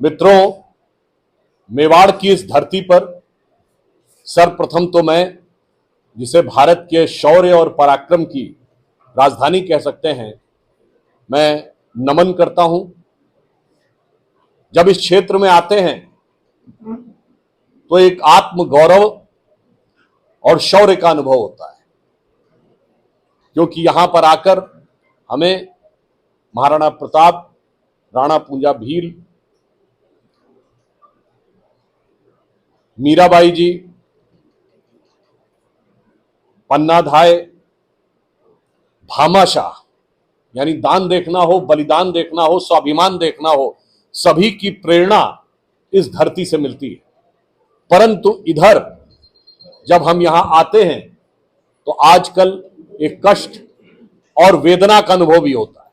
मित्रों, मेवाड़ की इस धरती पर सर्वप्रथम तो मैं, जिसे भारत के शौर्य और पराक्रम की राजधानी कह सकते हैं, मैं नमन करता हूं। जब इस क्षेत्र में आते हैं तो एक आत्म गौरव और शौर्य का अनुभव होता है, क्योंकि यहां पर आकर हमें महाराणा प्रताप, राणा पूंजा भील, मीराबाई जी, पन्नाधाय, भामाशाह, यानी दान देखना हो, बलिदान देखना हो, स्वाभिमान देखना हो, सभी की प्रेरणा इस धरती से मिलती है। परंतु इधर जब हम यहां आते हैं तो आजकल एक कष्ट और वेदना का अनुभव भी होता है।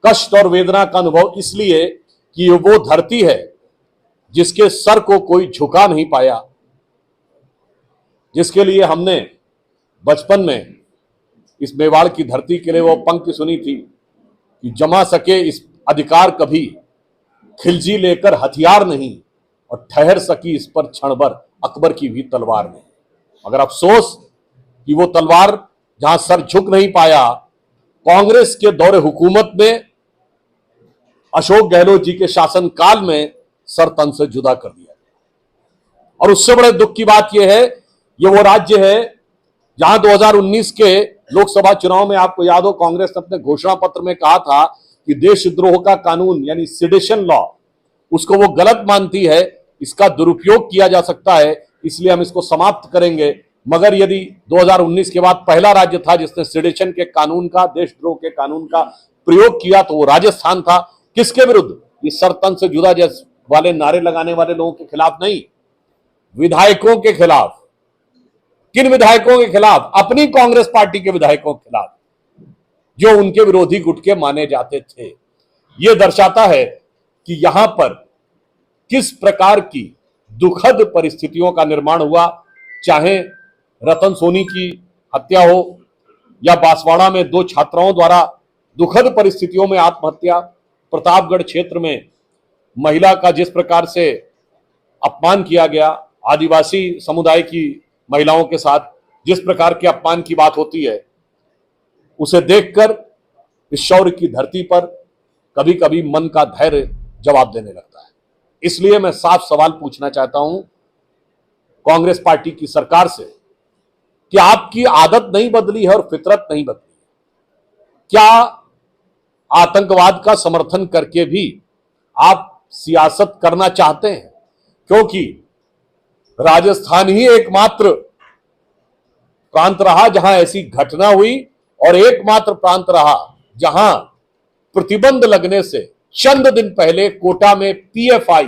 कष्ट और वेदना का अनुभव इसलिए कि ये वो धरती है जिसके सर को कोई झुका नहीं पाया, जिसके लिए हमने बचपन में इस मेवाड़ की धरती के लिए वो पंक्ति सुनी थी कि जमा सके इस अधिकार कभी, खिलजी लेकर हथियार नहीं, और ठहर सकी इस पर क्षण भर अकबर की भी तलवार नहीं। मगर अफसोस कि वो तलवार जहां सर झुक नहीं पाया, कांग्रेस के दौरे हुकूमत में अशोक गहलोत जी के शासनकाल में सर तन से जुदा कर दिया गया। और उससे बड़े दुख की बात यह है, ये वो राज्य है जहां 2019 के लोकसभा चुनाव में, आपको याद हो, कांग्रेस ने अपने घोषणा पत्र में कहा था कि देशद्रोह का कानून यानी सेडिशन लॉ, उसको वो गलत मानती है, इसका दुरुपयोग किया जा सकता है, इसलिए हम इसको समाप्त करेंगे। मगर यदि 2019 के बाद पहला राज्य था जिसने सेडिशन के कानून का, देशद्रोह के कानून का प्रयोग किया, तो वो राजस्थान था। किसके विरुद्ध? इस सरतन से जुदा जैसे वाले नारे लगाने वाले लोगों के खिलाफ नहीं, विधायकों के खिलाफ। किन विधायकों के खिलाफ? अपनी कांग्रेस पार्टी के विधायकों के खिलाफ, जो उनके विरोधी गुट के माने जाते थे। यह दर्शाता है कि यहां पर किस प्रकार की दुखद परिस्थितियों का निर्माण हुआ, चाहे रतन सोनी की हत्या हो या बांसवाड़ा में 2 छात्राओं द्वारा दुखद परिस्थितियों में आत्महत्या, प्रतापगढ़ क्षेत्र में महिला का जिस प्रकार से अपमान किया गया, आदिवासी समुदाय की महिलाओं के साथ जिस प्रकार के अपमान की बात होती है, उसे देखकर इस शौर्य की धरती पर कभी कभी मन का धैर्य जवाब देने लगता है। इसलिए मैं साफ सवाल पूछना चाहता हूं कांग्रेस पार्टी की सरकार से कि आपकी आदत नहीं बदली है और फितरत नहीं बदली है। क्या आतंकवाद का समर्थन करके भी आप सियासत करना चाहते हैं? क्योंकि राजस्थान ही एकमात्र प्रांत रहा जहां ऐसी घटना हुई, और एकमात्र प्रांत रहा जहां प्रतिबंध लगने से चंद दिन पहले कोटा में PFI,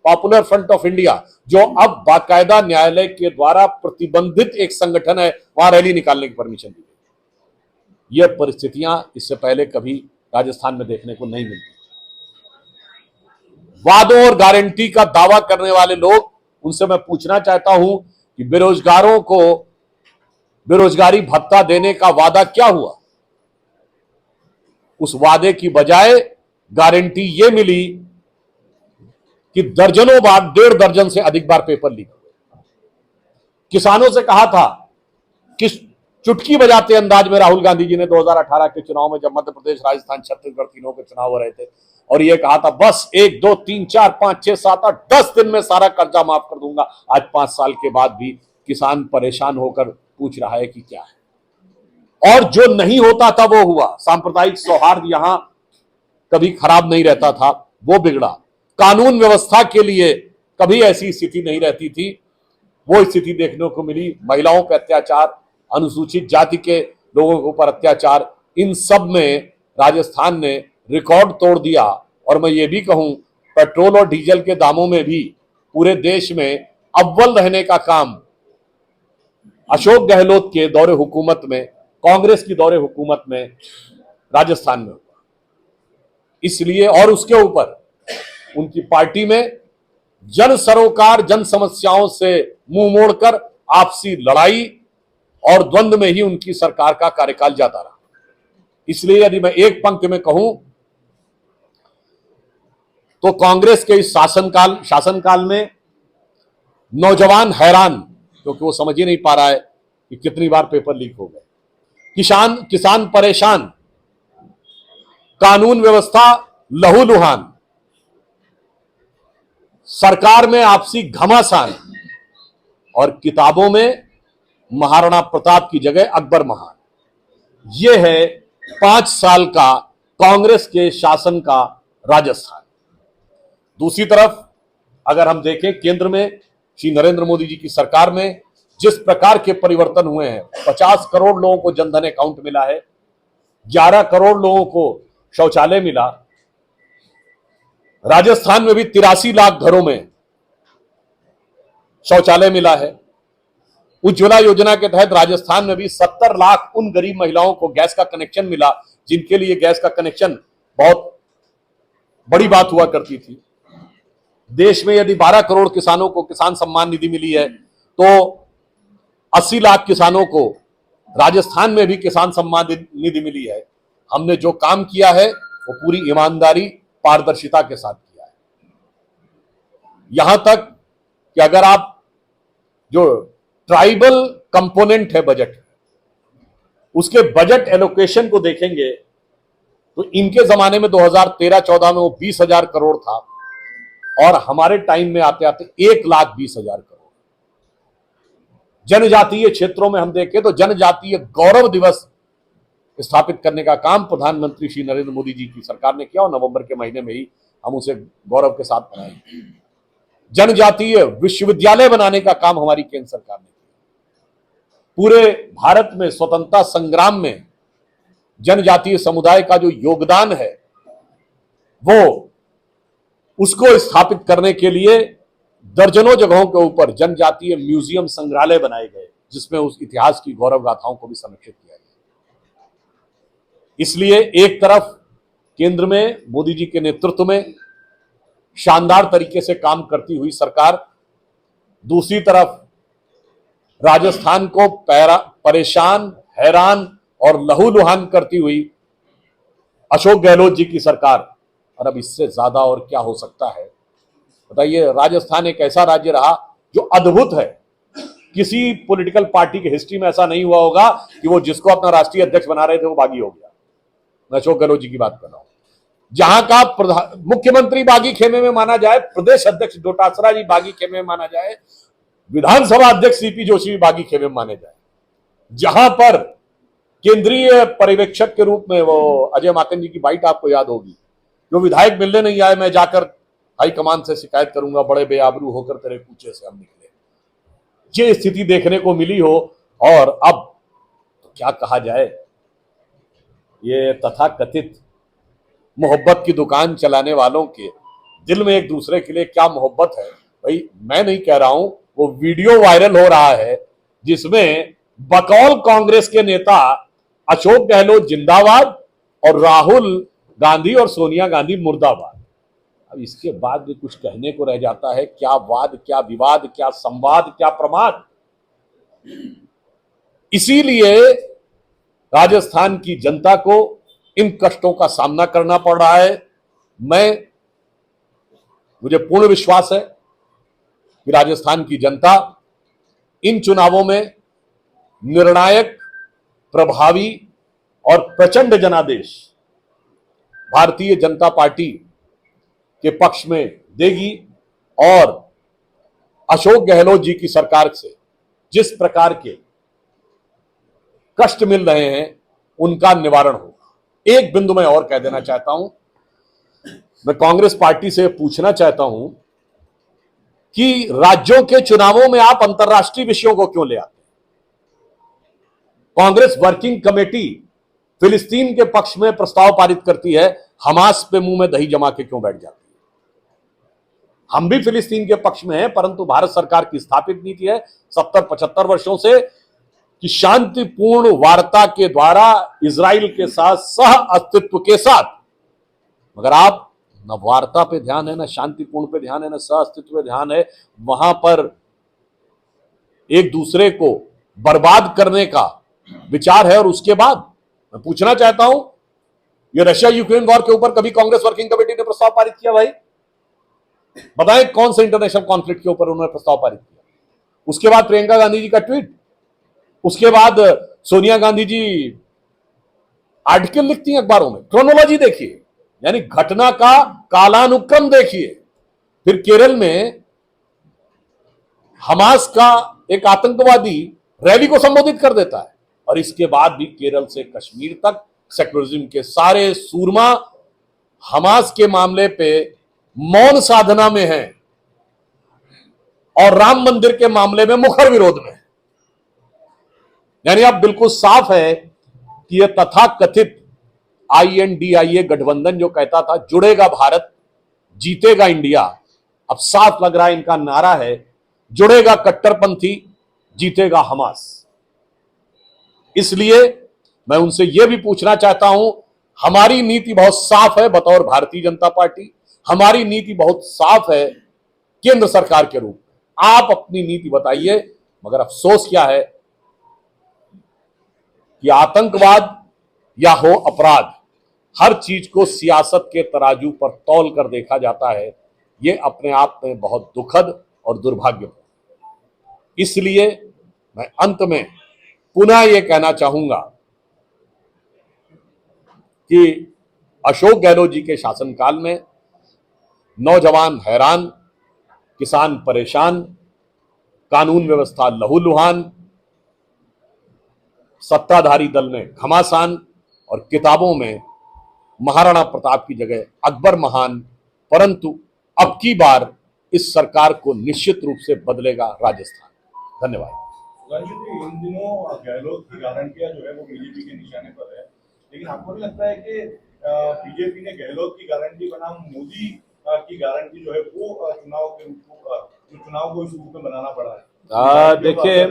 popular front of India, जो अब बाकायदा न्यायालय के द्वारा प्रतिबंधित एक संगठन है, वहां रैली निकालने की परमिशन दी गई। यह परिस्थितियां इससे पहले कभी राजस्थान में देखने को नहीं मिलती। वादों और गारंटी का दावा करने वाले लोग, उनसे मैं पूछना चाहता हूं कि बेरोजगारों को बेरोजगारी भत्ता देने का वादा क्या हुआ? उस वादे की बजाय गारंटी यह मिली कि दर्जनों बार, 1.5 दर्जन से अधिक बार पेपर लीक हुए। किसानों से कहा था, किस चुटकी बजाते अंदाज में राहुल गांधी जी ने 2018 के चुनाव में, जब मध्य प्रदेश, राजस्थान, छत्तीसगढ़ तीनों के चुनाव हो रहे थे, और यह कहा था बस 1 2 3 4 5 6 7 8 10 दिन में सारा कर्जा माफ कर दूंगा। आज 5 साल के बाद भी किसान परेशान होकर पूछ रहा है कि क्या है। और जो नहीं होता था वो हुआ। सांप्रदायिक सौहार्द यहां कभी खराब नहीं रहता था, वो बिगड़ा। कानून व्यवस्था के लिए कभी ऐसी स्थिति नहीं रहती थी, वो स्थिति देखने को मिली। महिलाओं पर अत्याचार, अनुसूचित जाति के लोगों के ऊपर अत्याचार, इन सब में राजस्थान ने रिकॉर्ड तोड़ दिया। और मैं ये भी कहूं, पेट्रोल और डीजल के दामों में भी पूरे देश में अव्वल रहने का काम अशोक गहलोत के दौरे हुकूमत में, कांग्रेस की दौरे हुकूमत में राजस्थान में हुआ। इसलिए, और उसके ऊपर उनकी पार्टी में जन सरोकार, जन समस्याओं से मुंह मोड़कर आपसी लड़ाई और द्वंद्व में ही उनकी सरकार का कार्यकाल जाता रहा। इसलिए यदि मैं एक पंक्ति में कहूं तो कांग्रेस के इस शासनकाल में नौजवान हैरान, क्योंकि वो समझ ही नहीं पा रहा है कि कितनी बार पेपर लीक हो गए। किसान परेशान, कानून व्यवस्था लहूलुहान, सरकार में आपसी घमासान और किताबों में महाराणा प्रताप की जगह अकबर महान। यह है 5 साल का कांग्रेस के शासन का राजस्थान। दूसरी तरफ अगर हम देखें, केंद्र में श्री नरेंद्र मोदी जी की सरकार में जिस प्रकार के परिवर्तन हुए हैं, 50 करोड़ लोगों को जनधन अकाउंट मिला है, 11 करोड़ लोगों को शौचालय मिला, राजस्थान में भी 83 लाख घरों में शौचालय मिला है। उज्ज्वला योजना के तहत राजस्थान में भी 70 लाख उन गरीब महिलाओं को गैस का कनेक्शन मिला जिनके लिए गैस का कनेक्शन बहुत बड़ी बात हुआ करती थी। देश में यदि 12 करोड़ किसानों को किसान सम्मान निधि मिली है, तो 80 लाख किसानों को राजस्थान में भी किसान सम्मान निधि मिली है। हमने जो काम किया है वो पूरी ईमानदारी, पारदर्शिता के साथ किया है। यहां तक कि अगर आप जो ट्राइबल कंपोनेंट है बजट, उसके बजट एलोकेशन को देखेंगे तो इनके जमाने में 2013-14 में वो 20,000 करोड़ था और हमारे टाइम में आते आते 1,20,000 करोड़। जनजातीय क्षेत्रों में हम देखें तो जनजातीय गौरव दिवस स्थापित करने का काम प्रधानमंत्री श्री नरेंद्र मोदी जी की सरकार ने किया और नवंबर के महीने में ही हम उसे गौरव के साथ बनाए। जनजातीय विश्वविद्यालय बनाने का काम हमारी केंद्र सरकार ने किया। पूरे भारत में स्वतंत्रता संग्राम में जनजातीय समुदाय का जो योगदान है, वो उसको स्थापित करने के लिए दर्जनों जगहों के ऊपर जनजातीय म्यूजियम, संग्रहालय बनाए गए, जिसमें उस इतिहास की गौरव गाथाओं को भी संरक्षित किया गया। इसलिए एक तरफ केंद्र में मोदी जी के नेतृत्व में शानदार तरीके से काम करती हुई सरकार, दूसरी तरफ राजस्थान को परेशान, हैरान और लहूलुहान करती हुई अशोक गहलोत जी की सरकार। और अब इससे ज्यादा और क्या हो सकता है बताइए। राजस्थान एक ऐसा राज्य रहा जो अद्भुत है। किसी पॉलिटिकल पार्टी की हिस्ट्री में ऐसा नहीं हुआ होगा कि वो जिसको अपना राष्ट्रीय अध्यक्ष बना रहे थे वो बागी हो गया। मैं अशोक गहलोत जी की बात कर रहा हूं। जहां का मुख्यमंत्री बागी खेमे में माना जाए, प्रदेश अध्यक्ष डोटासरा जी बागी खेमे में माना जाए, विधानसभा अध्यक्ष सीपी जोशी भी बागी खेमे में माने जाए, जहां पर केंद्रीय पर्यवेक्षक के रूप में वो अजय माकन जी की बाइट आपको याद होगी, जो विधायक मिलने नहीं आए, मैं जाकर हाईकमान से शिकायत करूंगा, बड़े बेआबरू होकर तेरे कूचे से हम निकले। ये स्थिति देखने को मिली हो। और अब तो क्या कहा जाए, ये तथाकथित मोहब्बत की दुकान चलाने वालों के दिल में एक दूसरे के लिए क्या मोहब्बत है भाई, मैं नहीं कह रहा हूं। वो वीडियो वायरल हो रहा है जिसमें बकौल कांग्रेस के नेता अशोक गहलोत जिंदाबाद और राहुल गांधी और सोनिया गांधी मुर्दाबाद। अब इसके बाद भी कुछ कहने को रह जाता है। क्या वाद, क्या विवाद, क्या संवाद, क्या प्रमाद। इसीलिए राजस्थान की जनता को इन कष्टों का सामना करना पड़ रहा है। मुझे पूर्ण विश्वास है कि राजस्थान की जनता इन चुनावों में निर्णायक, प्रभावी और प्रचंड जनादेश भारतीय जनता पार्टी के पक्ष में देगी और अशोक गहलोत जी की सरकार से जिस प्रकार के कष्ट मिल रहे हैं उनका निवारण होगा। एक बिंदु मैं और कह देना चाहता हूं, मैं कांग्रेस पार्टी से पूछना चाहता हूं कि राज्यों के चुनावों में आप अंतर्राष्ट्रीय विषयों को क्यों ले आते हैं? कांग्रेस वर्किंग कमेटी फिलिस्तीन के पक्ष में प्रस्ताव पारित करती है, हमास पे मुंह में दही जमा के क्यों बैठ जाती है? हम भी फिलिस्तीन के पक्ष में हैं, परंतु भारत सरकार की स्थापित नीति है 70-75 वर्षों से कि शांतिपूर्ण वार्ता के द्वारा इजराइल के साथ सह अस्तित्व के साथ, मगर आप न वार्ता पे ध्यान है, न शांतिपूर्ण पे ध्यान है, न सह अस्तित्व पे ध्यान है। वहां पर एक दूसरे को बर्बाद करने का विचार है। और उसके बाद मैं पूछना चाहता हूं, ये रशिया यूक्रेन वॉर के ऊपर कभी कांग्रेस वर्किंग कमेटी ने प्रस्ताव पारित किया भाई? बताएं कौन से इंटरनेशनल कॉन्फ्लिक्ट के ऊपर उन्होंने प्रस्ताव पारित किया। उसके बाद प्रियंका गांधी जी का ट्वीट, उसके बाद सोनिया गांधी जी आर्टिकल लिखती हैं अखबारों में। क्रोनोलॉजी देखिए, यानी घटना का कालानुक्रम देखिए। फिर केरल में हमास का एक आतंकवादी रैली को संबोधित कर देता है, और इसके बाद भी केरल से कश्मीर तक सेक्युलरिज्म के सारे सूरमा हमास के मामले पे मौन साधना में हैं और राम मंदिर के मामले में मुखर विरोध में। यानी अब बिल्कुल साफ है कि यह तथाकथित INDIA गठबंधन जो कहता था जुड़ेगा भारत जीतेगा इंडिया, अब साफ लग रहा है इनका नारा है जुड़ेगा कट्टरपंथी जीतेगा हमास। इसलिए मैं उनसे यह भी पूछना चाहता हूं, हमारी नीति बहुत साफ है बतौर भारतीय जनता पार्टी, हमारी नीति बहुत साफ है केंद्र सरकार के रूप में। आप अपनी नीति बताइए, मगर अफसोस क्या है कि आतंकवाद या हो अपराध, हर चीज को सियासत के तराजू पर तौल कर देखा जाता है। यह अपने आप में बहुत दुखद और दुर्भाग्यपूर्ण। इसलिए मैं अंत में पुनः यह कहना चाहूंगा कि अशोक गहलोत जी के शासनकाल में नौजवान हैरान, किसान परेशान, कानून व्यवस्था लहूलुहान, सत्ताधारी दल में घमासान और किताबों में महाराणा प्रताप की जगह अकबर महान। परंतु अब की बार इस सरकार को निश्चित रूप से बदलेगा राजस्थान। धन्यवाद। सुधांशु जी, इन दिनों गहलोत की गारंटियां जो है वो बीजेपी के निशाने पर है, लेकिन आपको नहीं लगता है कि बीजेपी ने गहलोत की गारंटी बनाम मोदी की गारंटी जो है वो चुनाव को इस रूप में बनाना पड़ा है? देखिए,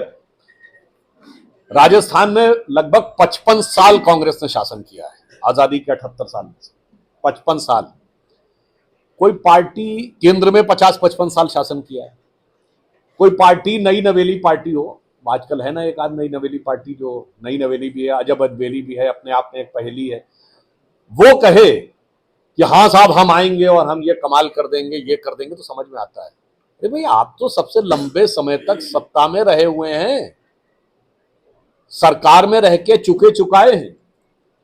राजस्थान में लगभग 55 साल कांग्रेस ने शासन किया है, आजादी के 78 साल में 55 साल। कोई पार्टी केंद्र में 50-55 साल शासन किया है, कोई पार्टी नई नवेली पार्टी हो, आजकल है ना एक आध नई नवेली पार्टी जो नई नवेली भी है, अजब अजमेरी भी है, अपने आप में एक पहेली है, वो कहे कि हाँ साहब हम आएंगे और हम ये कमाल कर देंगे, ये कर देंगे, तो समझ में आता है। अरे भाई, आप तो सबसे लंबे समय तक सत्ता में रहे हुए हैं, सरकार में रह के चुके चुकाए हैं,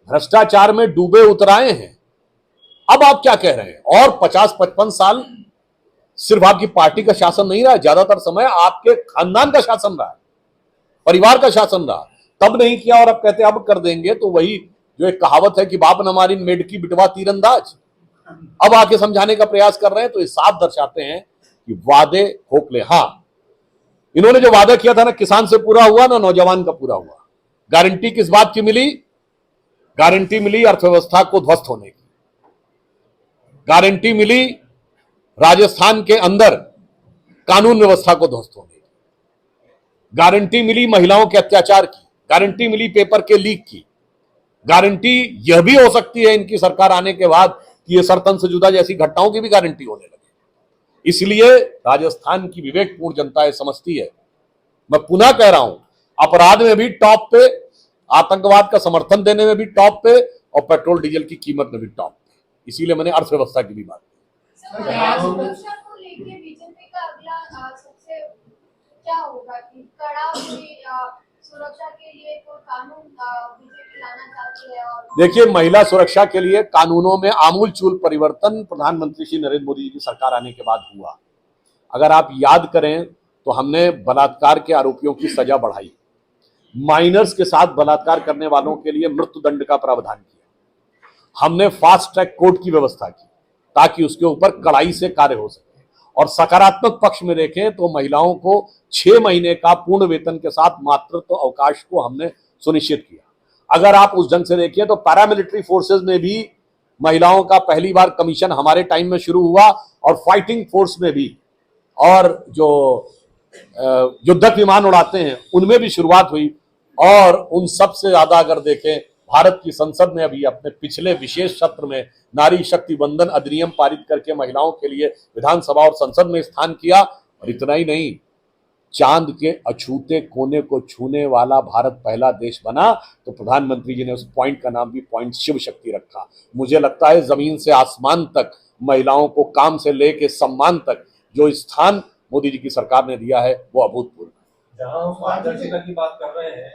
भ्रष्टाचार में डूबे उतराए हैं। अब आप क्या कह रहे हैं? और 50-55 साल सिर्फ आपकी पार्टी का शासन नहीं रहा, ज्यादातर समय आपके खानदान का शासन रहा, परिवार का शासन रहा। तब नहीं किया और अब कहते अब कर देंगे, तो वही जो एक कहावत है कि बाप न मारी मेढकी बिटवा तीरंदाज, अब आके समझाने का प्रयास कर रहे हैं। तो ये साफ दर्शाते हैं कि वादे खोखले। हाँ, इन्होंने जो वादा किया था ना किसान से पूरा हुआ ना नौजवान का पूरा हुआ। गारंटी किस बात की मिली? गारंटी मिली अर्थव्यवस्था को ध्वस्त होने की, गारंटी मिली राजस्थान के अंदर कानून व्यवस्था को ध्वस्त होने की, गारंटी मिली महिलाओं के अत्याचार की, गारंटी मिली पेपर के लीक की, गारंटी यह भी हो सकती है इनकी सरकार आने के बाद कि यह सरतन से जुदा जैसी घटनाओं की भी गारंटी होने लगे। इसलिए राजस्थान की विवेकपूर्ण जनता ये समझती है, मैं पुनः कह रहा हूं, अपराध में भी टॉप पे, आतंकवाद का समर्थन देने में भी टॉप पे, और पेट्रोल डीजल की कीमत में भी टॉप पे। इसीलिए मैंने अर्थव्यवस्था की भी बात की। सुरक्षा को लेके बीजेपी का अगला सबसे क्या होगा कि कड़ा सुरक्षा के लिए कोई कानून बीजेपी लाना चाहती है? और देखिए, महिला सुरक्षा के लिए कानूनों में आमूलचूल परिवर्तन प्रधानमंत्री श्री नरेंद्र मोदी जी की सरकार आने के बाद हुआ। अगर आप याद करें तो हमने बलात्कार के आरोपियों की सजा बढ़ाई, माइनर्स के साथ बलात्कार करने वालों के लिए मृत्यु दंड का प्रावधान किया, हमने फास्ट ट्रैक कोर्ट की व्यवस्था की ताकि उसके ऊपर कड़ाई से कार्य हो सके। और सकारात्मक पक्ष में देखें तो महिलाओं को 6 महीने का पूर्ण वेतन के साथ मातृत्व अवकाश को हमने सुनिश्चित किया। अगर आप उस ढंग से देखिए तो पैरामिलिट्री फोर्सेज में भी महिलाओं का पहली बार कमीशन हमारे टाइम में शुरू हुआ, और फाइटिंग फोर्स में भी, और जो युद्धक विमान उड़ाते हैं उनमें भी शुरुआत हुई। और उन सब से ज्यादा अगर देखें, भारत की संसद ने अभी अपने पिछले विशेष सत्र में नारी शक्ति वंदन अधिनियम पारित करके महिलाओं के लिए विधानसभा और संसद में स्थान किया। और इतना ही नहीं, चांद के अछूते कोने को छूने वाला भारत पहला देश बना। तो प्रधानमंत्री जी ने उस पॉइंट का नाम भी पॉइंट शिव शक्ति रखा। मुझे लगता है जमीन से आसमान तक महिलाओं को काम से लेके सम्मान तक जो स्थान मोदी जी की सरकार ने दिया है वो अभूतपूर्व है। जहां हम पारदर्शिता की बात कर रहे हैं,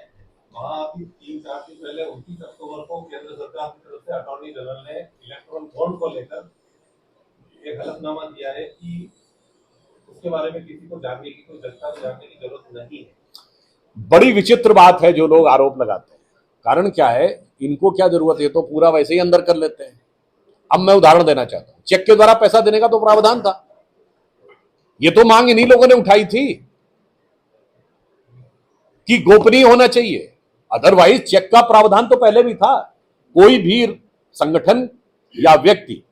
वहां अभी 3-4 दिन पहले 29 अक्टूबर को केंद्र सरकार की तरफ से अटॉर्नी जनरल ने इलेक्ट्रॉन बॉन्ड को लेकर एक हलफनामा दिया है कि उसके बारे में किसी को जानने की, कोई जनता को जानने की जरूरत नहीं है। बड़ी विचित्र बात है जो लोग आरोप लगाते हैं। कारण क्या है, इनको क्या जरूरत है, तो पूरा वैसे ही अंदर कर लेते हैं। अब मैं उदाहरण देना चाहता हूं, चेक के द्वारा पैसा देने का तो प्रावधान था, ये तो मांग इन्हीं लोगों ने उठाई थी कि गोपनीय होना चाहिए। अदरवाइज चेक का प्रावधान तो पहले भी था। कोई भी संगठन या व्यक्ति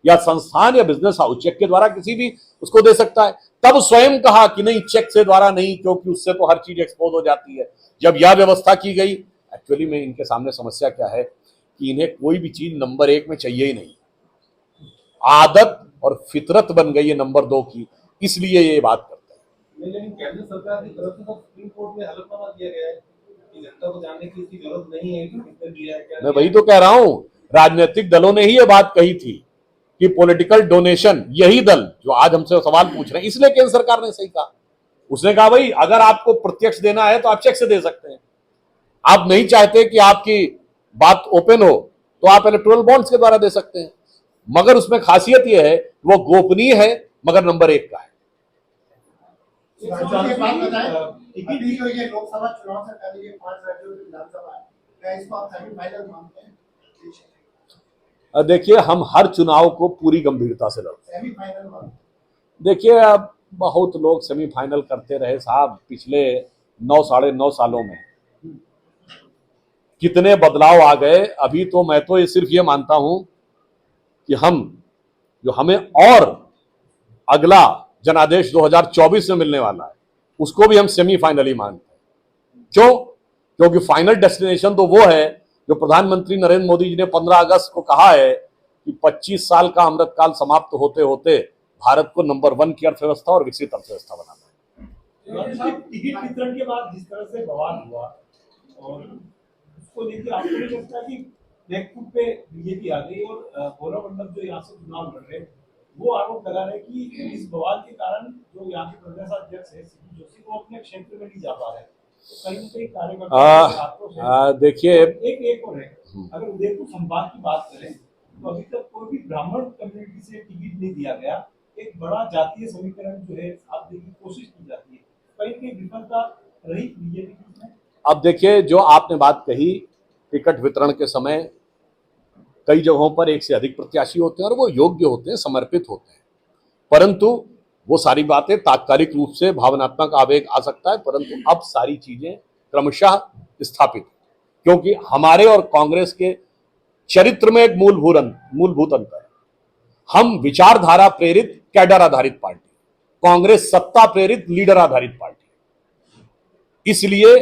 या संस्थान या बिजनेस हाउस चेक के द्वारा किसी भी उसको दे सकता है। तब स्वयं कहा कि नहीं, चेक से द्वारा नहीं, क्योंकि उससे तो हर चीज एक्सपोज हो जाती है। जब यह व्यवस्था की गई, एक्चुअली में इनके सामने समस्या क्या है कि इन्हें कोई भी चीज नंबर 1 में चाहिए ही नहीं, आदत और फितरत बन गई है नंबर 2 की, इसलिए ये बात करते हैं। लेकिन केंद्र सरकार की तरफ से तो सुप्रीम कोर्ट में हलफनामा दिया गया है कि जनता को जानने की इसकी जरूरत नहीं है कि किसने दिया है, क्या मैं वही तो कह रहा हूं, राजनीतिक दलों ने ही ये बात कही थी कि पॉलिटिकल डोनेशन, यही दल जो आज हमसे सवाल पूछ रहे हैं, इसलिए केंद्र सरकार ने सही कहा। उसने कहा भाई अगर आपको प्रत्यक्ष देना है तो आप चेक से दे सकते हैं, आप नहीं चाहते कि आपकी बात ओपन हो तो आप इलेक्टोरल बॉन्ड्स के द्वारा दे सकते हैं। मगर उसमें खासियत यह है वो गोपनीय है, मगर नंबर 1 का है। अभी जो ये लोकसभा चुनाव से पहले ये 5 राज्यों की विधानसभा है, क्या इसको आप सेमीफाइनल मानते हैं? देखिए, हम हर चुनाव को पूरी गंभीरता से लड़ते हैं। सेमीफाइनल मानते हैं? देखिए, अब बहुत लोग सेमीफाइनल करते रहे साहब, पिछले 9 साढ़े 9 सालों में कितने बदलाव आ गए। अभी तो मैं तो ये सिर्फ ये मानता हूं कि हमें और अगला जनादेश 2024 में मिलने वाला है, उसको भी हम सेमीफाइनल ही मानते हैं। क्यों? क्योंकि फाइनल डेस्टिनेशन तो वो है जो प्रधानमंत्री नरेंद्र मोदी जी ने 15 अगस्त को कहा है कि 25 साल का अमृतकाल समाप्त होते होते भारत को नंबर 1 की अर्थव्यवस्था और विकसित अर्थव्यवस्था बनाना है। टिकट वितरण के बाद जिस तरह से बवाल हुआ और उसको लेकर आपको नहीं लगता कि बैकफुट पे बीजेपी आ गई और गौरव मंडल जो यहाँ से चुनाव लड़ रहे वो आरोप लगा रहे कि इस बवाल के कारण जो यहाँ के प्रदेश अध्यक्ष है सीपी जोशी वो अपने क्षेत्र में नहीं जा पा रहे, तो कहीं न कहीं कार्यकर्ता देखिए, एक और है, अगर उदयपुर संभाग की बात करें तो अभी तक कोई भी ब्राह्मण कम्युनिटी से टिकट नहीं दिया गया। एक बड़ा जातीय समीकरण जो है साधने की कोशिश की जाती है, कहीं कहीं विफलता रही बीजेपी की। अब देखिए, जो आपने बात कही, टिकट वितरण के समय कई जगहों पर एक से अधिक प्रत्याशी होते हैं और वो योग्य होते हैं, समर्पित होते हैं, परंतु वो सारी बातें तात्कालिक रूप से भावनात्मक आवेग आ सकता है, परंतु अब सारी चीजें क्रमशः स्थापित, क्योंकि हमारे और कांग्रेस के चरित्र में एक मूलभूत अंतर है। हम विचारधारा प्रेरित कैडर आधारित पार्टी, कांग्रेस सत्ता प्रेरित लीडर आधारित पार्टी, इसलिए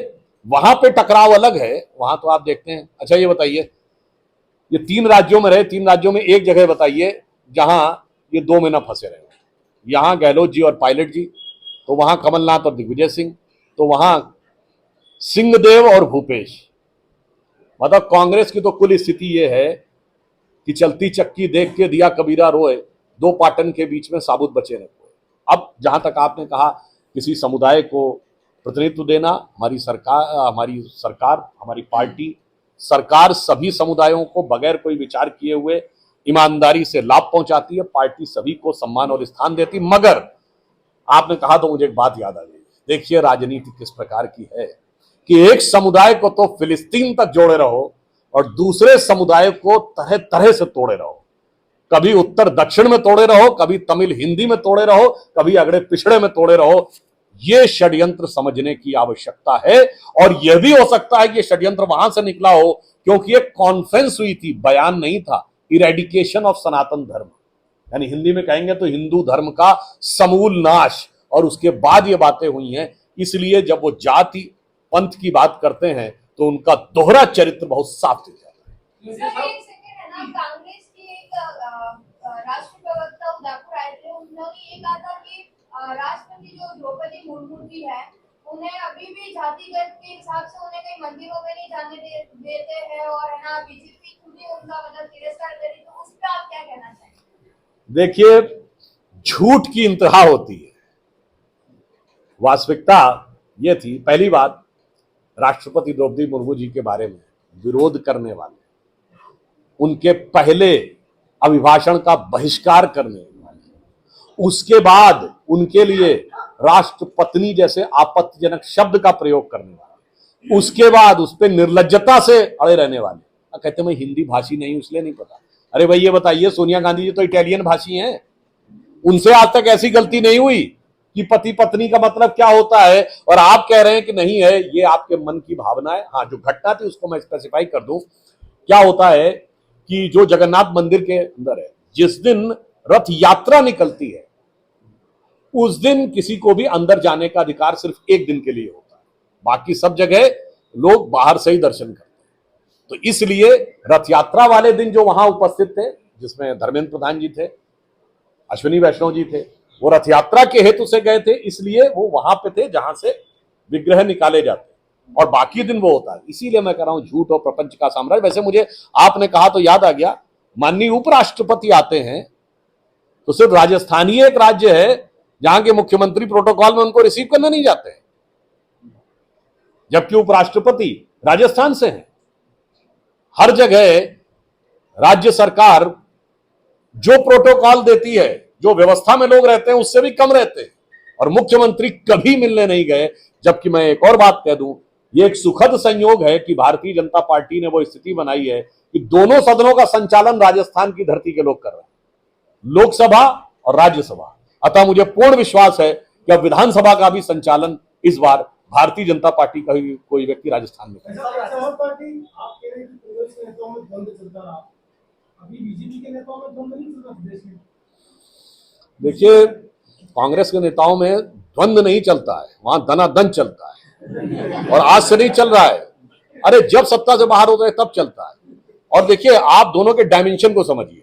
वहां पे टकराव अलग है। वहां तो आप देखते हैं। अच्छा ये बताइए, ये 3 राज्यों में रहे, 3 राज्यों में एक जगह बताइए जहां ये 2 में न फंसे रहे। यहां गहलोत जी और पायलट जी, तो वहां कमलनाथ और दिग्विजय सिंह, तो वहां सिंहदेव और भूपेश। मतलब कांग्रेस की तो कुल स्थिति यह है कि चलती चक्की देख के दिया कबीरा रोए, 2 पाटन के बीच में साबुत बचे रहे। अब जहां तक आपने कहा किसी समुदाय को प्रतिनिधित्व देना, हमारी सरकार हमारी पार्टी सरकार सभी समुदायों को बगैर कोई विचार किए हुए ईमानदारी से लाभ पहुंचाती है। पार्टी सभी को सम्मान और स्थान देती। मगर आपने कहा तो मुझे एक बात याद आ गई। देखिए, राजनीति किस प्रकार की है कि एक समुदाय को तो फिलिस्तीन तक जोड़े रहो और दूसरे समुदाय को तरह तरह से तोड़े रहो। कभी उत्तर दक्षिण में तोड़े रहो, कभी तमिल हिंदी में तोड़े रहो, कभी अगड़े पिछड़े में तोड़े रहो। ये षड्यंत्र समझने की आवश्यकता है। और यह भी हो सकता है कि षड्यंत्र वहां से निकला हो क्योंकि एक कॉन्फ्रेंस हुई थी, बयान नहीं था, इरेडिकेशन ऑफ सनातन धर्म, यानी हिंदी में कहेंगे तो हिंदू धर्म का समूल नाश, और उसके बाद ये बातें हुई हैं। इसलिए जब वो जाति पंथ की बात करते हैं तो उनका दोहरा चरित्र बहुत साफ दिख जाता है। एक सेकंड है ना, कांग्रेस की एक राष्ट्रीय प्रवक्ता उदयपुर आए थे, उन्होंने ये कहा था कि राष्ट्रपति जो द्रौपदी मुर्मू जी है उन्हें अभी भी जातिगत के हिसाब से उन्हें कई मंदिरों में नहीं जाने देते हैं और है ना बीजेपी खुद ही उनका मतलब तिरस्कार कर रही, तो उस पर आप क्या कहना चाहेंगे? देखिए, झूठ की इंतहा होती है। वास्तविकता यह थी, पहली बात, राष्ट्रपति द्रौपदी मुर्मू जी के बारे में विरोध करने वाले, उनके पहले अभिभाषण का बहिष्कार करने वाले, उसके बाद उनके लिए राष्ट्रपत्नी जैसे आपत्तिजनक शब्द का प्रयोग करने वाले, उसके बाद उस पर निर्लज्जता से अड़े रहने वाले, कहते मैं हिंदी भाषी नहीं इसलिए नहीं पता। अरे भाई ये बताइए, सोनिया गांधी जी तो इटालियन भाषी हैं, उनसे आज तक ऐसी गलती नहीं हुई कि पति पत्नी का मतलब क्या होता है, और आप कह रहे हैं कि नहीं है, ये आपके मन की भावना है। हाँ, जो घटना थी उसको मैं स्पेसिफाई कर दूं। क्या होता है कि जो जगन्नाथ मंदिर के अंदर है, जिस दिन रथ यात्रा निकलती है उस दिन किसी को भी अंदर जाने का अधिकार सिर्फ एक दिन के लिए होता है, बाकी सब जगह लोग बाहर से ही दर्शन करते हैं। तो इसलिए रथ यात्रा वाले दिन जो वहां उपस्थित थे, जिसमें धर्मेंद्र प्रधान जी थे, अश्विनी वैष्णव जी थे, वो रथ यात्रा के हेतु से गए थे, इसलिए वो वहां पे थे जहां से विग्रह निकाले जाते, और बाकी दिन वो होता है। इसीलिए मैं कह रहा हूं झूठ और प्रपंच का साम्राज्य। वैसे मुझे आपने कहा तो याद आ गया, माननीय उपराष्ट्रपति आते हैं तो सिर्फ राजस्थान ही एक राज्य है जहां के मुख्यमंत्री प्रोटोकॉल में उनको रिसीव करने नहीं जाते हैं, जबकि उपराष्ट्रपति राजस्थान से हैं। हर जगह राज्य सरकार जो प्रोटोकॉल देती है, जो व्यवस्था में लोग रहते हैं, उससे भी कम रहते हैं, और मुख्यमंत्री कभी मिलने नहीं गए। जबकि मैं एक और बात कह दूं, ये एक सुखद संयोग है कि भारतीय जनता पार्टी ने वो स्थिति बनाई है कि दोनों सदनों का संचालन राजस्थान की धरती के लोग कर रहे हैं, लोकसभा और राज्यसभा। अतः मुझे पूर्ण विश्वास है कि अब विधानसभा का भी संचालन इस बार भारतीय जनता पार्टी का कोई व्यक्ति राजस्थान में करेगा। समाजवादी पार्टी आप कह रहे हैं कि कांग्रेस के नेताओं में द्वंद्व चलता रहा, अभी बीजेपी के नेताओं में द्वंद्व नहीं चल रहा प्रदेश में? देखिए, कांग्रेस के नेताओं में द्वंद्व नहीं चलता है, वहां दनादन चलता है, और आज से नहीं चल रहा है। अरे जब सत्ता से बाहर होता है तब चलता है। और देखिए, आप दोनों के डायमेंशन को समझिए।